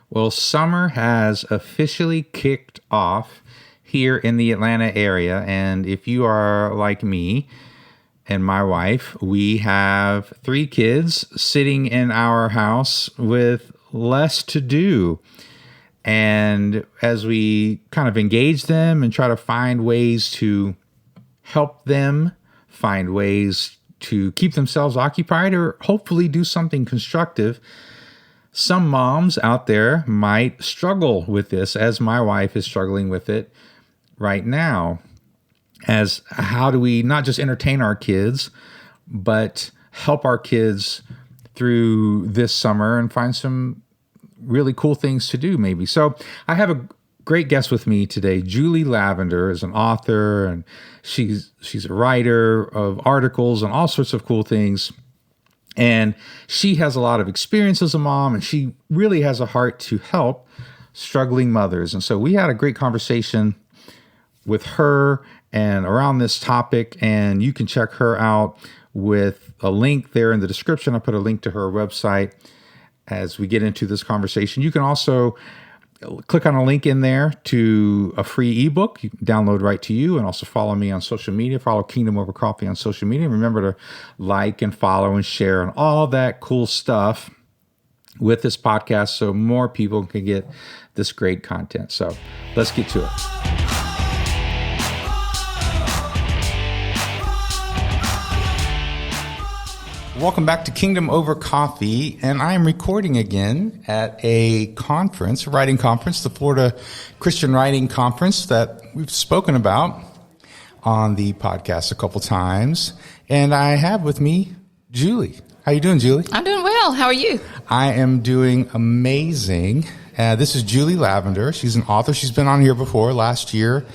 Well, summer has officially kicked off here in the Atlanta area. And if you are like me and my wife, we have 3 kids sitting in our house with less to do. And as we kind of engage them and try to find ways to help them find ways to keep themselves occupied or hopefully do something constructive, some moms out there might struggle with this, as my wife is struggling with it right now. As how do we not just entertain our kids, but help our kids through this summer and find some really cool things to do maybe. So I have a great guest with me today. Julie Lavender is an author, and she's a writer of articles and all sorts of cool things. And she has a lot of experience as a mom, and she really has a heart to help struggling mothers. And so we had a great conversation with her and around this topic, and you can check her out with a link there in the description. I put a link to her website as we get into this conversation. You can also click on a link in there to a free ebook you can download right to you, and also follow me on social media. Follow Kingdom Over Coffee on social media. Remember to like and follow and share and all that cool stuff with this podcast so more people can get this great content. So let's get to it. Welcome back to Kingdom Over Coffee, and I am recording again at a conference, a writing conference, the Florida Christian Writing Conference that we've spoken about on the podcast a couple times. And I have with me Julie. How you doing, Julie? I'm doing well. How are you? I am doing amazing. This is Julie Lavender. She's an author. She's been on here before. Last year,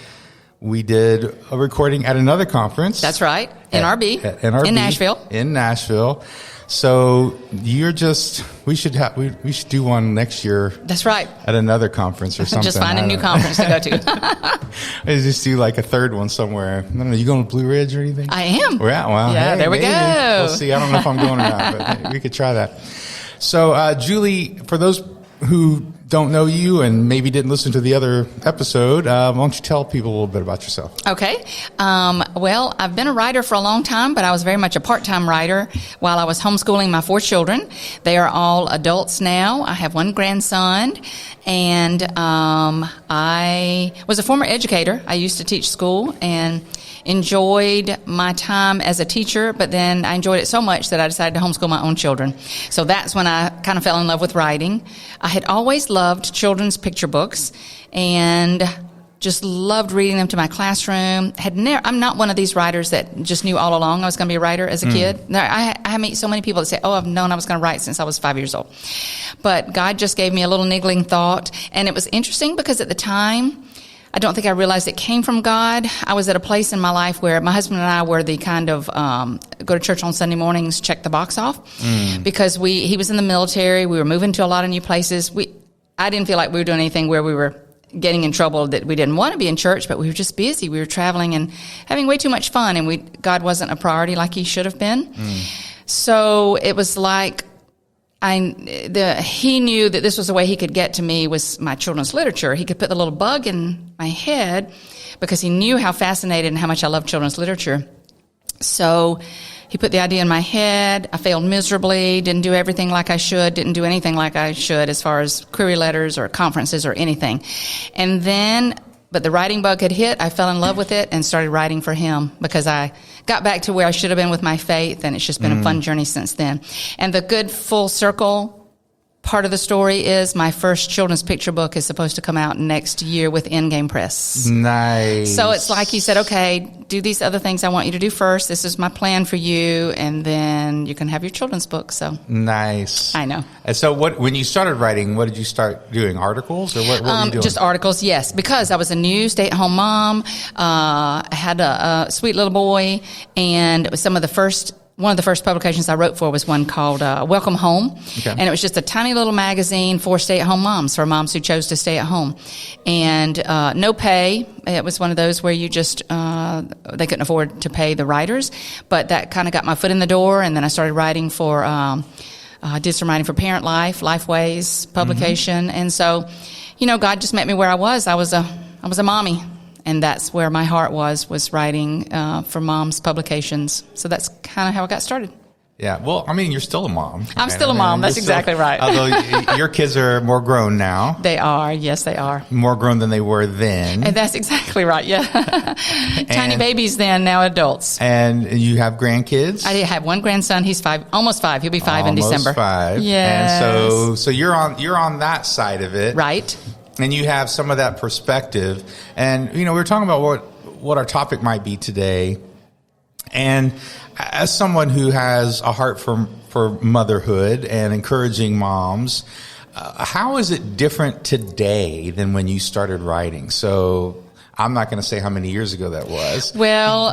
we did a recording at another conference. That's right. NRB. At NRB. In Nashville. In Nashville. So we should do one next year. That's right. At another conference or something. Just find a new conference to go to. I just do like a third one somewhere. I don't know. You going to Blue Ridge or anything? I am. Well, yeah, hey, there we maybe. go. We'll see. I don't know if I'm going or not, but we could try that. So, Julie, for those who don't know you and maybe didn't listen to the other episode, why don't you tell people a little bit about yourself? Okay. Well, I've been a writer for a long time, but I was very much a part-time writer while I was homeschooling my 4 children. They are all adults now. I have 1 grandson, and I was a former educator. I used to teach school and enjoyed my time as a teacher, but then I enjoyed it so much that I decided to homeschool my own children. So that's when I kind of fell in love with writing. I had always loved children's picture books and just loved reading them to my classroom. I'm not one of these writers that just knew all along I was going to be a writer as a kid. I meet so many people that say, I've known I was going to write since I was 5 years old. But God just gave me a little niggling thought. And it was interesting because at the time, I don't think I realized it came from God. I was at a place in my life where my husband and I were the kind of go to church on Sunday mornings, check the box off, because he was in the military. We were moving to a lot of new places. I didn't feel like we were doing anything where we were getting in trouble that we didn't want to be in church, but we were just busy. We were traveling and having way too much fun, and God wasn't a priority like He should have been. So it was like he knew that this was the way He could get to me was my children's literature. He could put the little bug in my head because He knew how fascinated and how much I love children's literature. So He put the idea in my head. I failed miserably, didn't do everything like I should, didn't do anything like I should as far as query letters or conferences or anything. But the writing bug had hit. I fell in love with it and started writing for Him because I got back to where I should have been with my faith, and it's just been a fun journey since then. And the good full circle part of the story is my first children's picture book is supposed to come out next year with Endgame Press. Nice. So it's like He said, okay, do these other things I want you to do first. This is my plan for you, and then you can have your children's book. So nice. I know. And so when you started writing, what did you start doing? Articles, or what were you doing? Just articles, yes, because I was a new stay-at-home mom. I had a sweet little boy, and it was one of the first publications I wrote for was one called Welcome Home. Okay. And it was just a tiny little magazine for stay-at-home moms, for moms who chose to stay at home. And no pay. It was one of those where you just, they couldn't afford to pay the writers. But that kind of got my foot in the door, and then I started writing for I did some writing for Parent Life, Lifeways publication. And so, God just met me where I was. I was a mommy. And that's where my heart was writing for moms publications. So that's kind of how I got started. Yeah. Well, I mean, you're still a mom. I'm still a mom. That's exactly right. Although your kids are more grown now. They are. Yes, they are. More grown than they were then. And that's exactly right. Yeah. Tiny babies then, now adults. And you have grandkids? I have one grandson. He's almost 5. He'll be 5 in December. Almost 5. Yes. And so you're on that side of it. Right. And you have some of that perspective. And, we were talking about what our topic might be today. And as someone who has a heart for motherhood and encouraging moms, how is it different today than when you started writing? So I'm not going to say how many years ago that was. Well,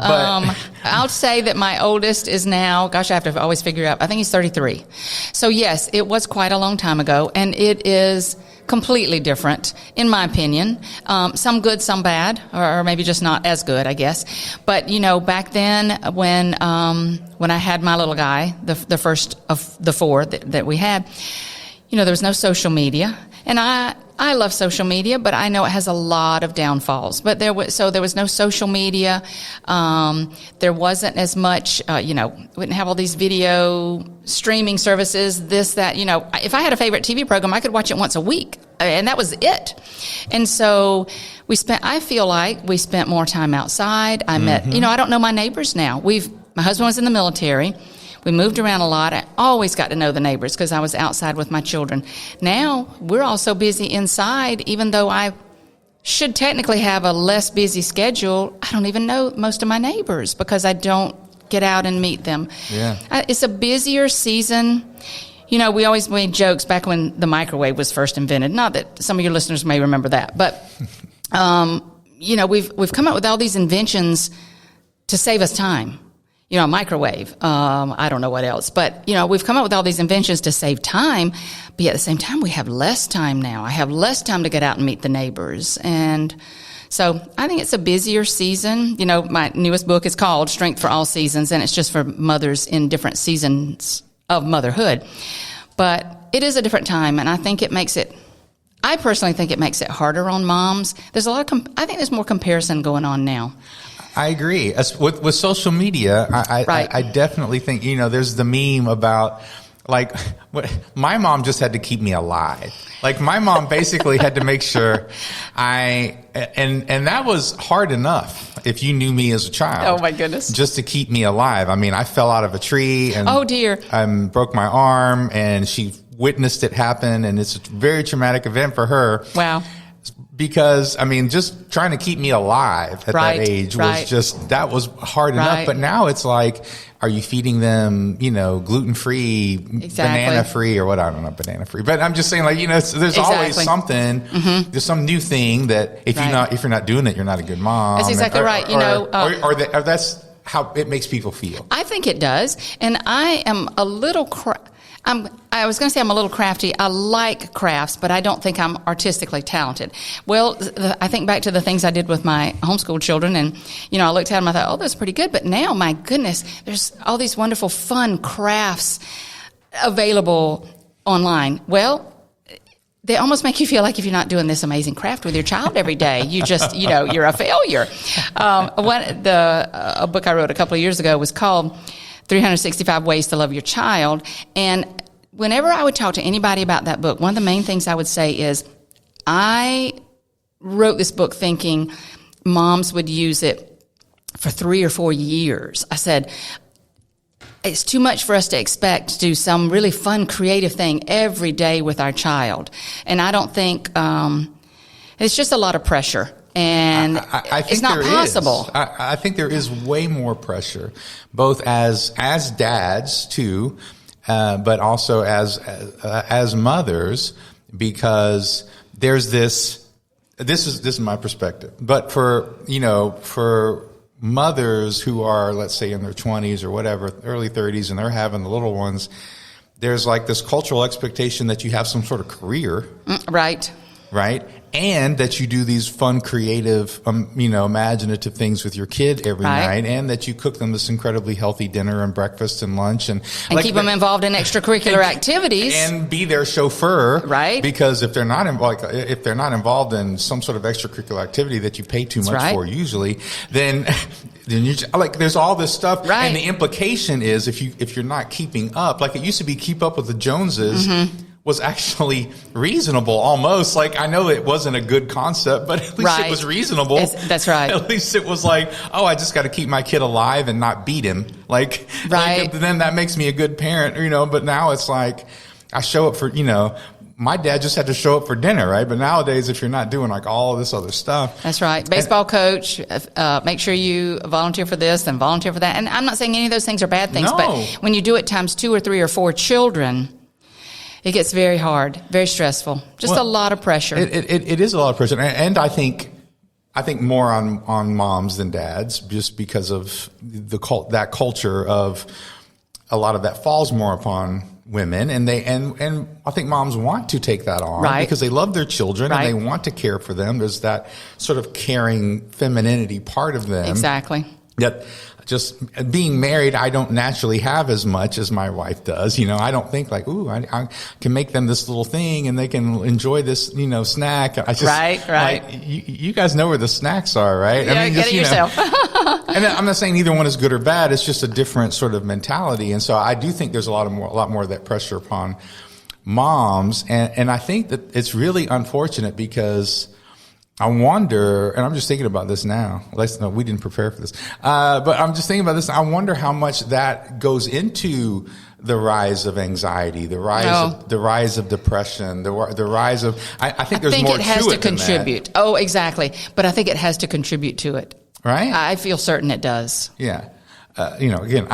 I'll say that my oldest is now, gosh, I have to always figure out, I think he's 33. So yes, it was quite a long time ago, and it is completely different, in my opinion. Some good, some bad, or maybe just not as good, I guess. But, back then when I had my little guy, the first of the 4 that we had, there was no social media. And I love social media, but I know it has a lot of downfalls. But there was no social media. There wasn't as much, we didn't have all these video streaming services, this, that, if I had a favorite TV program, I could watch it once a week. And that was it. And so I feel like we spent more time outside. I met, I don't know my neighbors now. My husband was in the military. We moved around a lot. I always got to know the neighbors because I was outside with my children. Now, we're all so busy inside, even though I should technically have a less busy schedule. I don't even know most of my neighbors because I don't get out and meet them. Yeah. It's a busier season. We always made jokes back when the microwave was first invented. Not that some of your listeners may remember that, but, we've come up with all these inventions to save us time. A microwave, I don't know what else. But, we've come up with all these inventions to save time, but yet at the same time, we have less time now. I have less time to get out and meet the neighbors. And so I think it's a busier season. My newest book is called Strength for All Seasons, and it's just for mothers in different seasons of motherhood. But it is a different time, and I personally think it makes it harder on moms. There's I think there's more comparison going on now. I agree. With social media, I definitely think, there's the meme about, my mom just had to keep me alive. My mom basically had to make sure and that was hard enough if you knew me as a child. Oh, my goodness. Just to keep me alive. I mean, I fell out of a tree and oh, dear. I broke my arm, and she witnessed it happen, and it's a very traumatic event for her. Wow. Because, just trying to keep me alive at that age that was hard enough. But now it's are you feeding them, gluten-free, banana-free, or what? I don't know, banana-free. But I'm just saying, there's always something, there's some new thing that if you're not doing it, you're not a good mom. That's exactly right. Or that's how it makes people feel. I think it does. And I am a little I was going to say I'm a little crafty. I like crafts, but I don't think I'm artistically talented. Well, I think back to the things I did with my homeschool children, and, I looked at them and I thought, oh, that's pretty good. But now, my goodness, there's all these wonderful, fun crafts available online. Well, they almost make you feel like if you're not doing this amazing craft with your child every day, you just, you're a failure. A book I wrote a couple of years ago was called 365 Ways to Love Your Child. And whenever I would talk to anybody about that book, one of the main things I would say is I wrote this book thinking moms would use it for 3 or 4 years. I said, it's too much for us to expect to do some really fun, creative thing every day with our child. And I don't think, it's just a lot of pressure. And I think it's not possible. I think there is way more pressure, both as dads too, but also as mothers, because there's this. This is my perspective, but for mothers who are, let's say, in their 20s or whatever, early 30s, and they're having the little ones, there's this cultural expectation that you have some sort of career, right? right? And that you do these fun, creative, imaginative things with your kid every night, and that you cook them this incredibly healthy dinner and breakfast and lunch, and keep them involved in extracurricular activities, and be their chauffeur, right? Because if they're not involved in some sort of extracurricular activity that you pay too much for, usually, then you there's all this stuff, and the implication is if you're not keeping up, like it used to be, keep up with the Joneses. Was actually reasonable almost. Like, I know it wasn't a good concept, but at least it was reasonable. That's right. At least it was like, oh, I just got to keep my kid alive and not beat him. Like, then that makes me a good parent, but now it's like, I show up for, my dad just had to show up for dinner, right? But nowadays, if you're not doing like all of this other stuff. That's right. Baseball coach, make sure you volunteer for this and volunteer for that. And I'm not saying any of those things are bad things, but when you do it times 2 or 3 or 4 children, it gets very hard, very stressful. Just a lot of pressure. It is a lot of pressure, and I think more on moms than dads, just because of that culture of a lot of that falls more upon women, and I think moms want to take that on because they love their children and they want to care for them. There's that sort of caring femininity part of them. Exactly. Yet, just being married, I don't naturally have as much as my wife does. I don't think like, ooh, I can make them this little thing and they can enjoy this, snack. I just, right. You guys know where the snacks are, right? Yeah, get it yourself. And I'm not saying either one is good or bad. It's just a different sort of mentality. And so I do think there's a lot more of that pressure upon moms. And I think that it's really unfortunate because I wonder, and I'm just thinking about this now. No, we didn't prepare for this. But I'm just thinking about this. I wonder how much that goes into the rise of anxiety, the rise of depression, the rise of, I think there's more to it. I think it has to contribute. Oh, exactly. But I think it has to contribute to it. Right? I feel certain it does. Yeah. Again,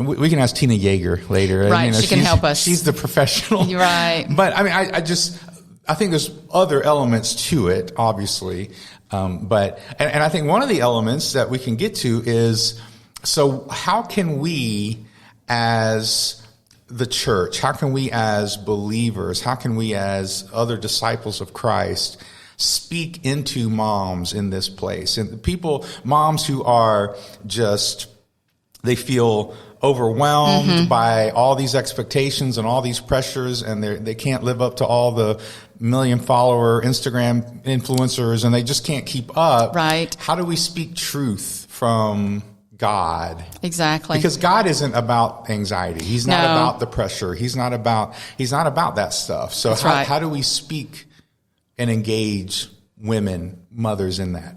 we can ask Tina Yeager later. Right. She can help us. She's the professional. You're right. But I think there's other elements to it, obviously. But I think one of the elements that we can get to is, so how can we as the church, how can we as believers, how can we as other disciples of Christ speak into moms in this place? And moms who are just, they feel overwhelmed by all these expectations and all these pressures, and they can't live up to all the million follower Instagram influencers, and they just can't keep up. Right. How do we speak truth from God? Exactly. Because God isn't about anxiety. He's not about the pressure. He's not about that stuff. So how do we speak and engage women, mothers in that?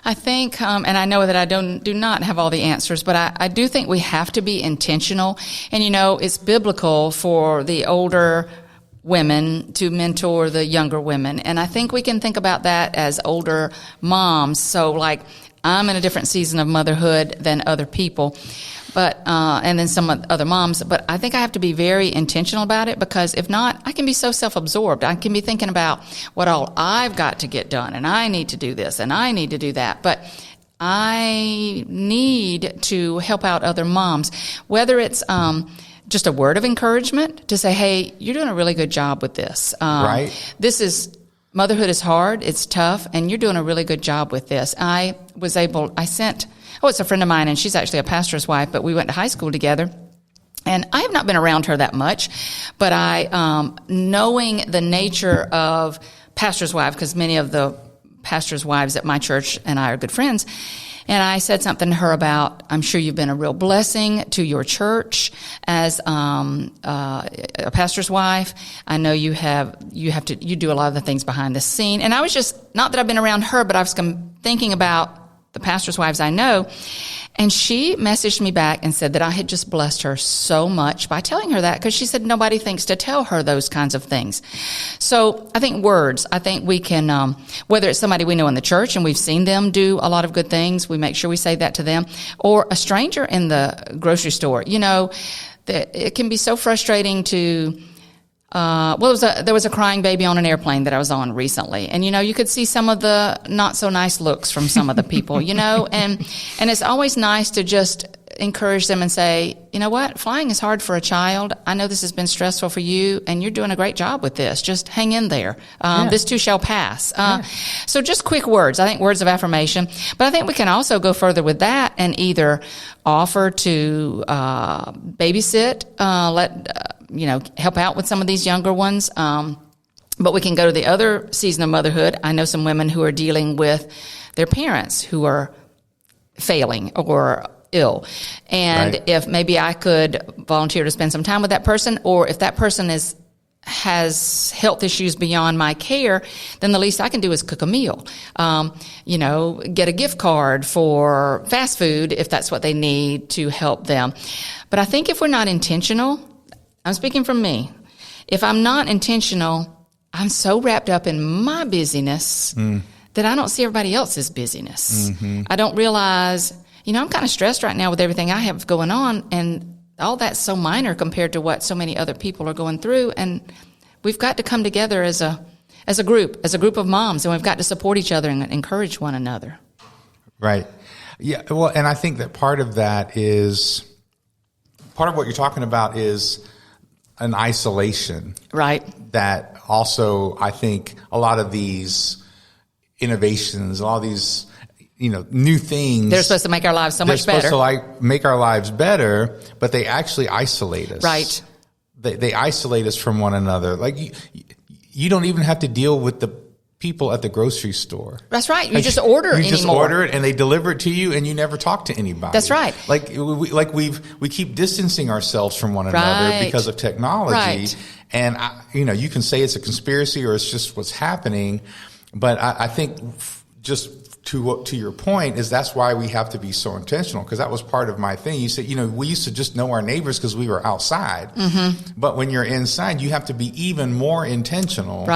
I think, and I know that I do not have all the answers, but I do think we have to be intentional. And, it's biblical for the older women to mentor the younger women. And I think we can think about that as older moms. So, like, I'm in a different season of motherhood than other people. But, and then some other moms, but I think I have to be very intentional about it, because if not, I can be so self-absorbed. I can be thinking about what all I've got to get done, and I need to do this, and I need to do that. But I need to help out other moms, whether it's, just a word of encouragement to say, hey, you're doing a really good job with this. Right. Motherhood is hard, it's tough, and you're doing a really good job with this. It's a friend of mine, and she's actually a pastor's wife, but we went to high school together. And I have not been around her that much, but knowing the nature of pastor's wife, because many of the pastor's wives at my church and I are good friends, and I said something to her about, I'm sure you've been a real blessing to your church as a pastor's wife. I know you do a lot of the things behind the scene. And I was just, not that I've been around her, but I was thinking about the pastor's wives I know. And she messaged me back and said that I had just blessed her so much by telling her that, because she said nobody thinks to tell her those kinds of things. So I think we can, whether it's somebody we know in the church and we've seen them do a lot of good things, we make sure we say that to them, or a stranger in the grocery store. It can be so frustrating to, there was a crying baby on an airplane that I was on recently. And, you could see some of the not so nice looks from some of the people, and it's always nice to just encourage them and say, you know what, flying is hard for a child. I know this has been stressful for you, and you're doing a great job with this. Just hang in there. This too shall pass. So just quick words. I think words of affirmation. But I think we can also go further with that and either offer to babysit, help out with some of these younger ones. But we can go to the other season of motherhood. I know some women who are dealing with their parents who are failing or ill. And if maybe I could volunteer to spend some time with that person, or if that person has health issues beyond my care, then the least I can do is cook a meal. Get a gift card for fast food if that's what they need to help them. But I think if we're not intentional, I'm speaking from me, if I'm not intentional, I'm so wrapped up in my busyness that I don't see everybody else's busyness. I don't realize, I'm kind of stressed right now with everything I have going on, and all that's so minor compared to what so many other people are going through. And we've got to come together as a group of moms, and we've got to support each other and encourage one another. Right. Yeah. Well, and I think that part of what you're talking about is an isolation. Right. That also, I think a lot of these innovations, all these, new things. They're supposed to make our lives so much better. They're supposed to make our lives better, but they actually isolate us. Right. They isolate us from one another. Like you don't even have to deal with the people at the grocery store. That's right. You just order anymore. You just order it and they deliver it to you, and you never talk to anybody. That's right. We keep distancing ourselves from one another because of technology. Right. And you can say it's a conspiracy or it's just what's happening, but I think just to your point is that's why we have to be so intentional, because that was part of my thing. You said, we used to just know our neighbors because we were outside. But when you're inside, you have to be even more intentional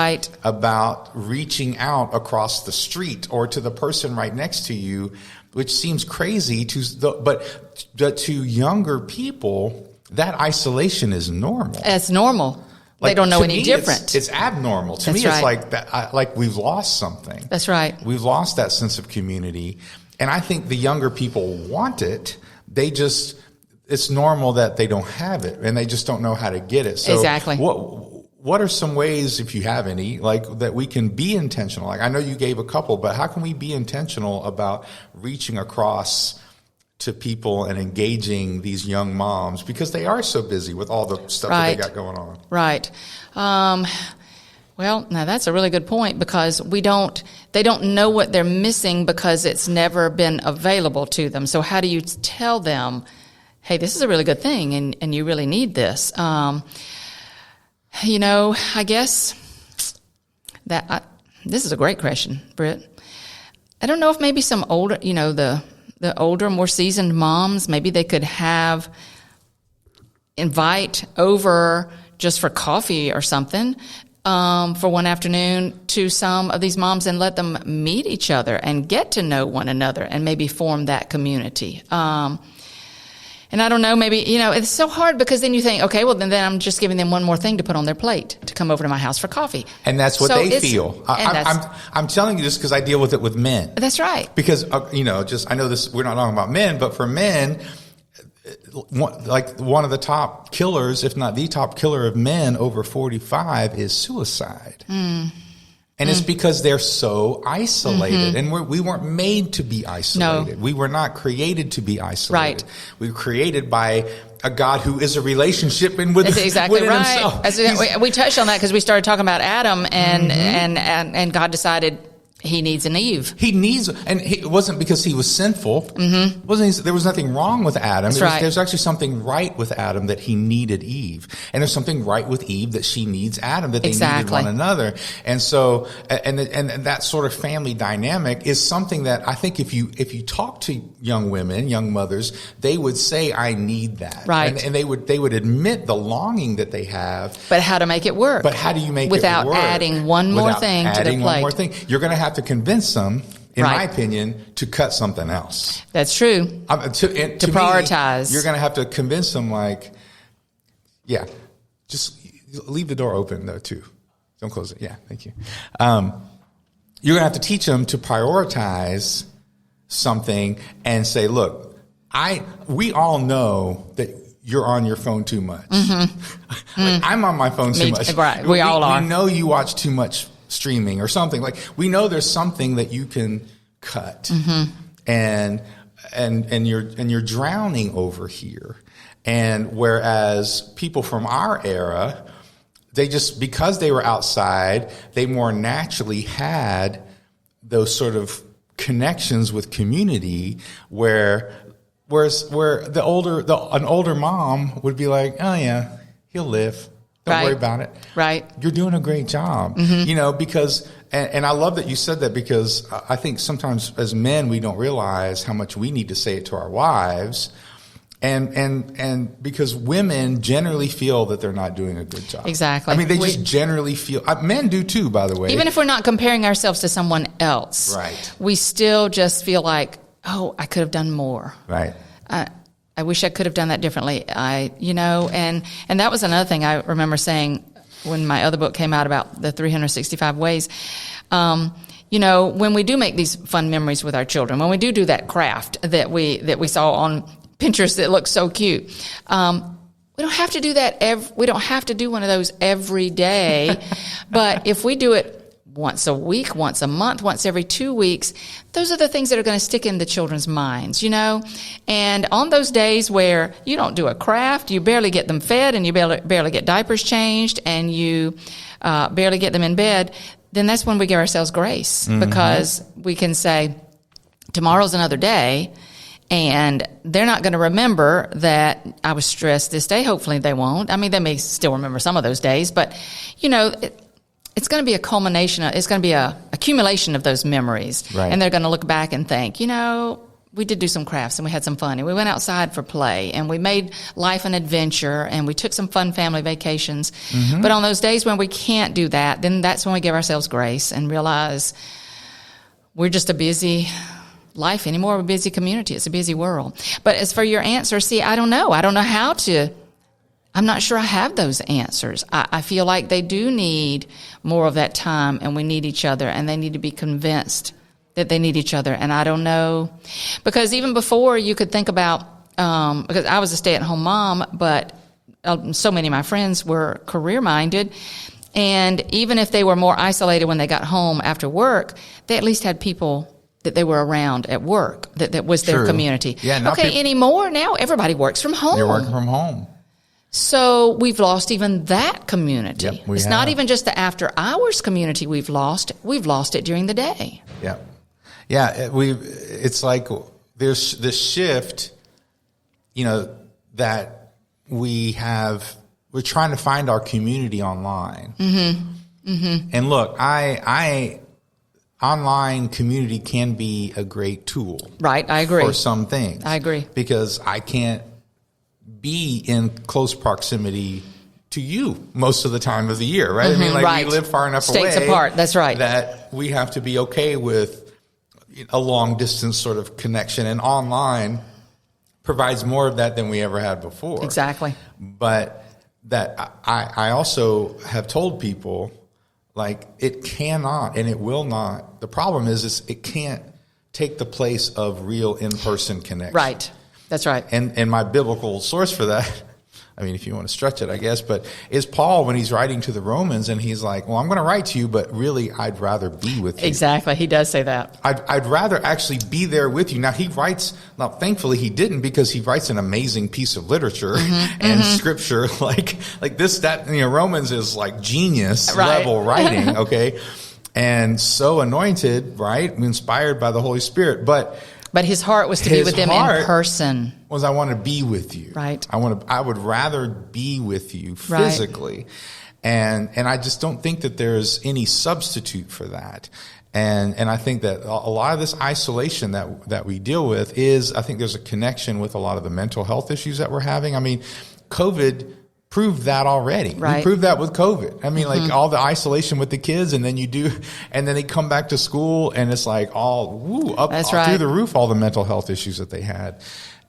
about reaching out across the street or to the person right next to you, which seems crazy but to younger people, that isolation is normal. It's normal. They don't know any different. It's abnormal. To me, it's like that. Like we've lost something. That's right. We've lost that sense of community. And I think the younger people want it. It's normal that they don't have it, and they just don't know how to get it. So exactly. What are some ways, if you have any, that we can be intentional? Like I know you gave a couple, but how can we be intentional about reaching across to people and engaging these young moms, because they are so busy with all the stuff that they got going on? Right. Well, now that's a really good point, because they don't know what they're missing because it's never been available to them. So how do you tell them, hey, this is a really good thing and you really need this? I guess this is a great question, Britt. I don't know if maybe some older, the older, more seasoned moms, maybe they could invite over just for coffee or something for one afternoon to some of these moms and let them meet each other and get to know one another and maybe form that community. And I don't know, maybe, it's so hard, because then you think, okay, well, then I'm just giving them one more thing to put on their plate to come over to my house for coffee. And that's what they feel. I'm telling you this because I deal with it with men. That's right. Because, I know this, we're not talking about men, but for men, one of the top killers, if not the top killer of men over 45 is suicide. And it's because they're so isolated. And we weren't made to be isolated. No. We were not created to be isolated. Right. We were created by a God who is a relationship and within himself. We touched on that because we started talking about Adam and God decided he needs an Eve. It wasn't because he was sinful. There was nothing wrong with Adam. There's actually something right with Adam, that he needed Eve. And there's something right with Eve, that she needs Adam, that they needed one another. And so, and that sort of family dynamic is something that I think if you talk to young women, young mothers, they would say, I need that. Right. And they would admit the longing that they have. But how to make it work. But how do you make it work? Without adding one more thing to the plate. One more thing. You're going to have to convince them, in my opinion, to cut something else. That's true. To prioritize. You're going to have to convince them, just leave the door open, though, too. Don't close it. Yeah, thank you. You're going to have to teach them to prioritize something and say, look, we all know that you're on your phone too much. Like, I'm on my phone too much. Right. We all are. We know you watch too much streaming or something. Like, we know there's something that you can cut, and you're drowning over here. And whereas people from our era, they just, because they were outside, they more naturally had those sort of connections with community, where an older mom would be like, oh yeah, he'll live. Don't worry about it. Right. You're doing a great job. Because, and I love that you said that, because I think sometimes as men, we don't realize how much we need to say it to our wives. And because women generally feel that they're not doing a good job. Exactly. I mean, they just generally feel, men do too, by the way. Even if we're not comparing ourselves to someone else. Right. We still just feel like, oh, I could have done more. Right. I wish I could have done that differently. And that was another thing I remember saying when my other book came out about the 365 ways. When we do make these fun memories with our children, when we do that craft that we saw on Pinterest that looks so cute, we don't have to do that. We don't have to do one of those every day. But if we do it once a week, once a month, once every 2 weeks, those are the things that are going to stick in the children's minds, And on those days where you don't do a craft, you barely get them fed, and you barely get diapers changed, and you barely get them in bed, then that's when we give ourselves grace, because we can say, tomorrow's another day, and they're not going to remember that I was stressed this day. Hopefully they won't. I mean, they may still remember some of those days, but, it's going to be a culmination. It's going to be a accumulation of those memories. Right. And they're going to look back and think, we did do some crafts and we had some fun and we went outside for play and we made life an adventure and we took some fun family vacations. But on those days when we can't do that, then that's when we give ourselves grace and realize we're just a busy life anymore. We're a busy community. It's a busy world. But as for your answer, see, I don't know. I don't know how to. I'm not sure I have those answers. I feel like they do need more of that time, and we need each other, and they need to be convinced that they need each other. And I don't know, because even before you could think about, because I was a stay-at-home mom, but so many of my friends were career-minded, and even if they were more isolated when they got home after work, they at least had people that they were around at work, that was their community. Yeah, anymore, now everybody works from home. They're working from home. So we've lost even that community. Yep, it's not even just the after hours community we've lost it during the day. Yeah. Yeah, it's like there's this shift, that we're trying to find our community online. And look, I online community can be a great tool. Right, I agree. For some things. I agree. Because I can't be in close proximity to you most of the time of the year, right? Right. We live far enough States away. apart, that's right. That we have to be okay with a long distance sort of connection, and online provides more of that than we ever had before. Exactly. But that I also have told people, like, it cannot and it will not. The problem is it can't take the place of real in-person connection. Right. That's right. And my biblical source for that, I mean, if you want to stretch it, I guess, but is Paul when he's writing to the Romans, and he's like, well, I'm going to write to you, but really I'd rather be with you. Exactly. He does say that. I'd rather actually be there with you. Now thankfully he didn't, because he writes an amazing piece of literature and scripture like this, that, Romans is like genius level writing. Okay. And so anointed, right? Inspired by the Holy Spirit. But his heart was to be with them in person. I want to be with you. Right. I would rather be with you physically. Right. And I just don't think that there's any substitute for that. And I think that a lot of this isolation that we deal with I think there's a connection with a lot of the mental health issues that we're having. I mean, COVID proved that already. Right. We proved that with COVID. I mean, like all the isolation with the kids, and then they come back to school, and it's like up through the roof, all the mental health issues that they had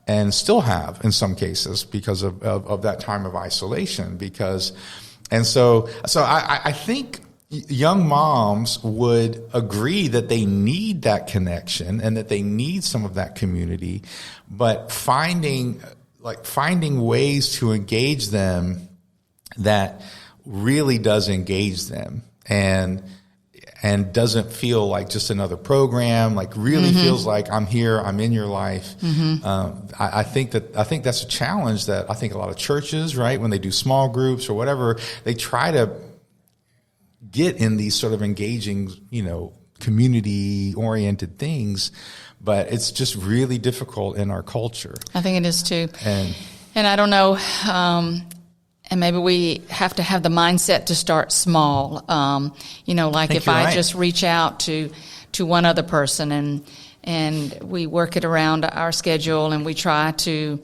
and still have in some cases because of that time of isolation. So I think young moms would agree that they need that connection and that they need some of that community, but finding ways to engage them that really does engage them and doesn't feel like just another program, like really feels like I'm here, I'm in your life. I think that's a challenge that I think a lot of churches, right, when they do small groups or whatever, they try to get in these sort of engaging, community oriented things, but it's just really difficult in our culture. I think it is too. And I don't know, and maybe we have to have the mindset to start small. Like if I just reach out to one other person and we work it around our schedule and we try to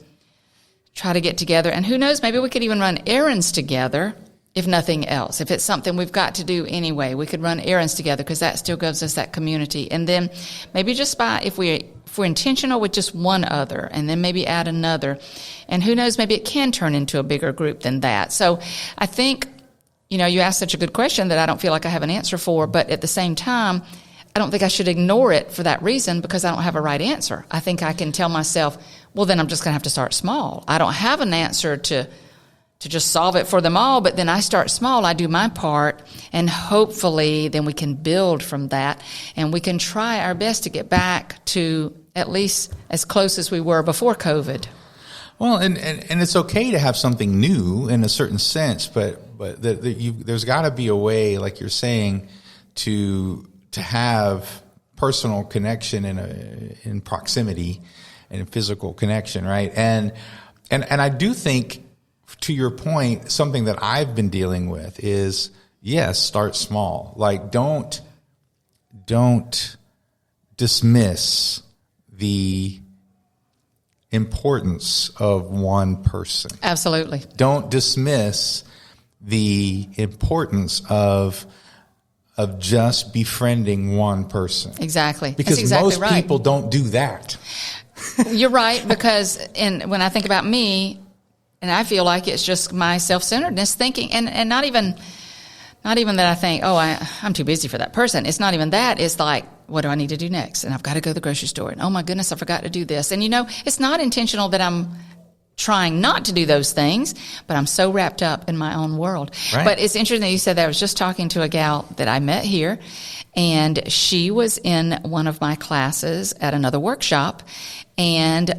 get together. And who knows, maybe we could even run errands together, if nothing else. If it's something we've got to do anyway, we could run errands together because that still gives us that community. And then maybe just if we're intentional with just one other and then maybe add another. And who knows, maybe it can turn into a bigger group than that. So I think, you asked such a good question that I don't feel like I have an answer for, but at the same time, I don't think I should ignore it for that reason because I don't have a right answer. I think I can tell myself, well, then I'm just going to have to start small. I don't have an answer to just solve it for them all, but then I start small, I do my part, and hopefully then we can build from that, and we can try our best to get back to at least as close as we were before COVID. Well, and it's okay to have something new in a certain sense, but there's got to be a way, like you're saying, to have personal connection in proximity and in physical connection, right? And I do think, to your point, something that I've been dealing with is, yes, start small. Like, don't dismiss the importance of one person. Absolutely. Don't dismiss the importance of just befriending one person. Exactly. Because exactly most people don't do that. You're right, because when I think about me, and I feel like it's just my self-centeredness thinking, and not even that I think, I'm too busy for that person. It's not even that. It's like, what do I need to do next? And I've got to go to the grocery store. And oh my goodness, I forgot to do this. And it's not intentional that I'm trying not to do those things, but I'm so wrapped up in my own world. Right. But it's interesting that you said that. I was just talking to a gal that I met here, and she was in one of my classes at another workshop, and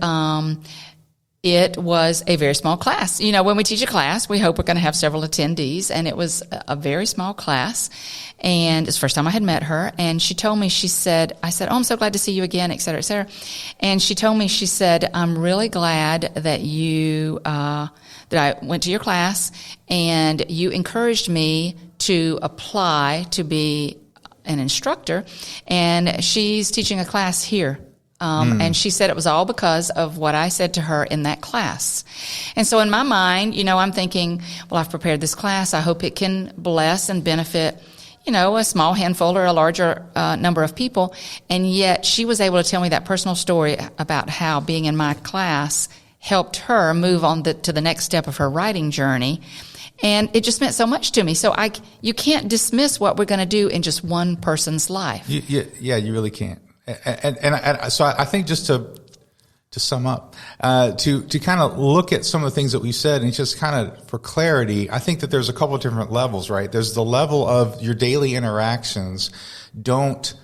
it was a very small class. When we teach a class, we hope we're going to have several attendees, and it was a very small class. And it's the first time I had met her, and she told me, I said, oh, I'm so glad to see you again, et cetera, et cetera. And she told me, she said, I'm really glad that that I went to your class and you encouraged me to apply to be an instructor. And she's teaching a class here. And she said it was all because of what I said to her in that class. And so in my mind, I'm thinking, well, I've prepared this class. I hope it can bless and benefit, a small handful or a larger number of people. And yet she was able to tell me that personal story about how being in my class helped her move on to the next step of her writing journey. And it just meant so much to me. So you can't dismiss what we're going to do in just one person's life. Yeah, you really can't. And so I think just to sum up, to kind of look at some of the things that we said and just kind of for clarity, I think that there's a couple of different levels, right? There's the level of your daily interactions. Don't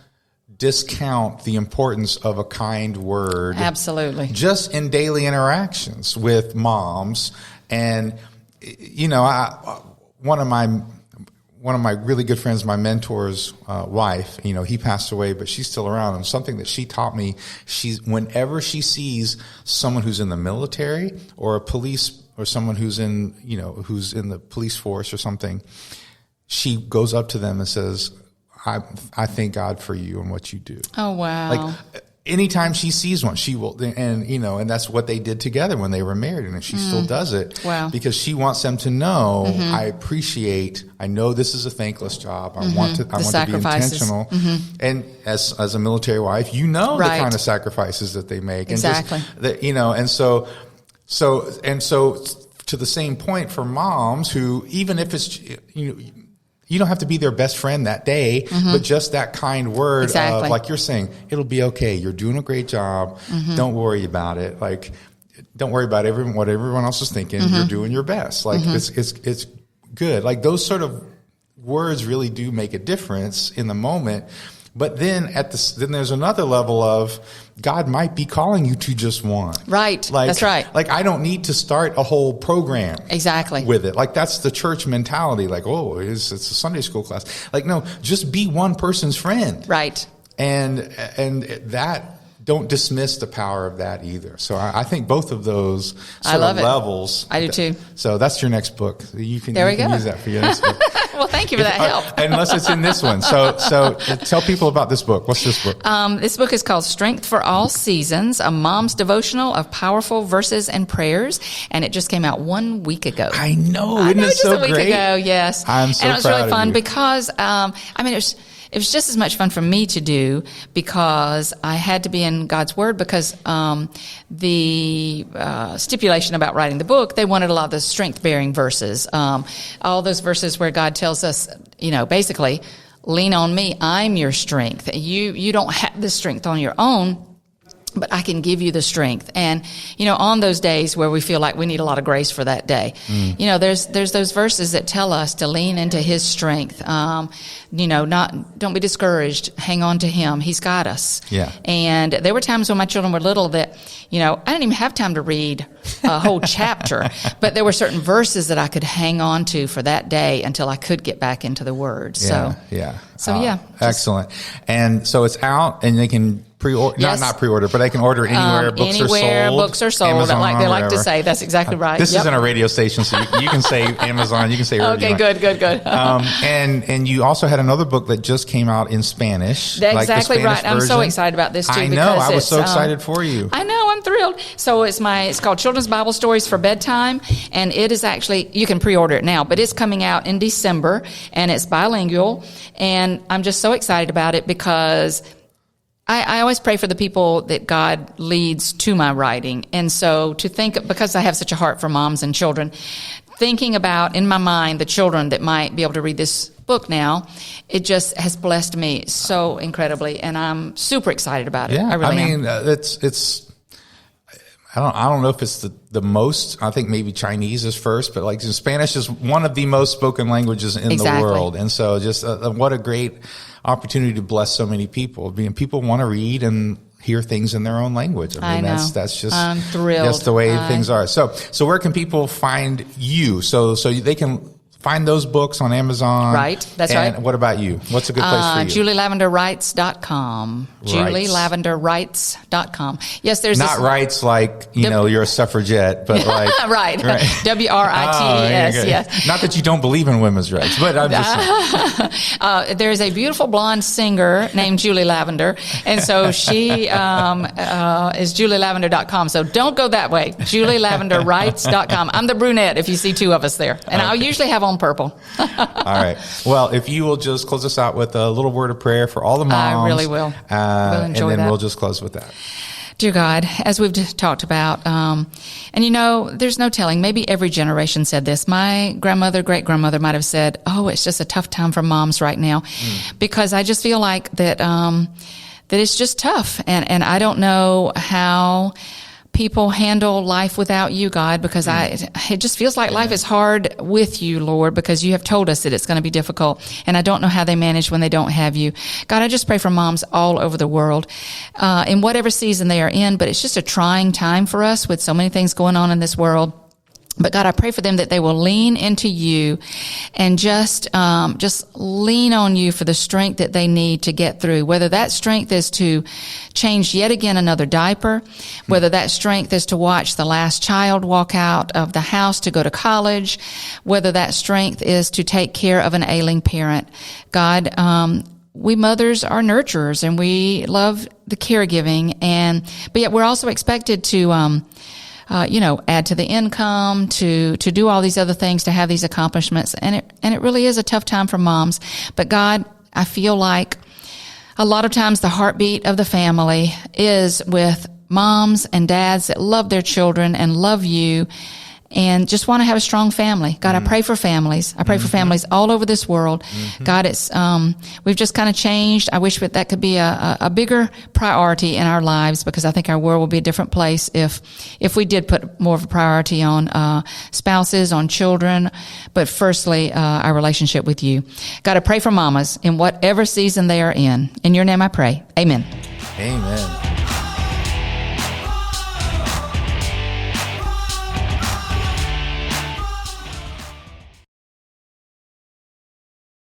discount the importance of a kind word. Absolutely. Just in daily interactions with moms. And, one of my really good friends, my mentor's wife, he passed away, but she's still around. And something that she taught me, whenever she sees someone who's in the military or a police or someone who's in the police force or something, she goes up to them and says, I thank God for you and what you do. Oh, wow. Like, anytime she sees one, she will, and that's what they did together when they were married, and she still does it. Wow. Because she wants them to know, I know this is a thankless job. I want to be intentional. And as a military wife, the kind of sacrifices that they make. Exactly. And so to the same point for moms who, even if it's, You don't have to be their best friend that day, but just that kind word of, like you're saying, it'll be okay. You're doing a great job. Don't worry about it. Like, don't worry about what everyone else is thinking. You're doing your best. Like, it's good. Like, those sort of words really do make a difference in the moment. But then then there's another level of God might be calling you to just one. Right. Like, that's right. Like, I don't need to start a whole program. Exactly. With it. Like, that's the church mentality. Like, oh, it's a Sunday school class. Like, no, just be one person's friend. Right. And that, don't dismiss the power of that either. So I think both of those sort of levels. I do too. So that's your next book. You can use that for your next book. Well, thank you for that help. Unless it's in this one. So tell people about this book. What's this book? This book is called Strength for All Seasons, a mom's devotional of powerful verses and prayers. And it just came out 1 week ago. I know. Isn't it so great? Just a week ago, yes. I'm so proud of you. And it was really fun because, it was just as much fun for me to do because I had to be in God's Word because the stipulation about writing the book, they wanted a lot of the strength-bearing verses. All those verses where God tells us, basically, lean on me, I'm your strength. You don't have the strength on your own, but I can give you the strength. And, on those days where we feel like we need a lot of grace for that day, there's those verses that tell us to lean into His strength. Don't be discouraged. Hang on to Him. He's got us. Yeah. And there were times when my children were little that, I didn't even have time to read a whole chapter, but there were certain verses that I could hang on to for that day until I could get back into the Word. Excellent. And so it's out and they can pre-order, yes. not pre-order, but they can order anywhere books are sold. Amazon, like they like to say. That's exactly right. This isn't a radio station, so you can say Amazon, you can say wherever you want. Good. And you also had another book that just came out in Spanish. That's exactly right. Version. I'm so excited about this too. I know. I was so excited for you. I know. I'm thrilled. So it's called Children's Bible Stories for Bedtime, and it is actually, you can pre-order it now, but it's coming out in December, and it's bilingual, and I'm just so excited about it because I always pray for the people that God leads to my writing. And so because I have such a heart for moms and children, thinking about in my mind the children that might be able to read this book now, it just has blessed me so incredibly. And I'm super excited about it. Yeah. I really am. It's, I don't know if it's the most, I think maybe Chinese is first, but like Spanish is one of the most spoken languages in the world. And so just what a great opportunity to bless so many people. People want to read and hear things in their own language. I mean, that's just, I'm thrilled. That's the way things are. So where can people find you? So they can find those books on Amazon. Right. That's right. And what about you? What's a good place for you? JulieLavenderWrites.com. JulieLavenderWrites.com. Yes, there's not rights like, you're a suffragette, but like. right. WRITES. Yes. Not that you don't believe in women's rights, but I'm just saying. There's a beautiful blonde singer named Julie Lavender. And so she is JulieLavender.com. So don't go that way. JulieLavenderWrites.com. I'm the brunette if you see two of us there. And I'll usually have on purple. All right. Well, if you will just close us out with a little word of prayer for all the moms. I really will. And then we'll just close with that. Dear God, as we've just talked about, and there's no telling, maybe every generation said this. My grandmother, great-grandmother might have said, it's just a tough time for moms right now. Because I just feel like that it's just tough. And I don't know how people handle life without you, God, because it just feels like life is hard with you, Lord, because you have told us that it's going to be difficult. And I don't know how they manage when they don't have you. God, I just pray for moms all over the world, in whatever season they are in, but it's just a trying time for us with so many things going on in this world. But God, I pray for them that they will lean into you and just lean on you for the strength that they need to get through. Whether that strength is to change yet again another diaper, whether that strength is to watch the last child walk out of the house to go to college, whether that strength is to take care of an ailing parent. God, we mothers are nurturers and we love the caregiving, but yet we're also expected to, add to the income, to do all these other things, to have these accomplishments. And it really is a tough time for moms. But God, I feel like a lot of times the heartbeat of the family is with moms and dads that love their children and love you and just want to have a strong family. God, I pray for families. I pray for families all over this world. God, it's we've just kind of changed. I wish that could be a bigger priority in our lives, because I think our world will be a different place if we did put more of a priority on spouses, on children, but firstly, our relationship with you. God, I pray for mamas in whatever season they are in. In your name I pray. Amen. Amen.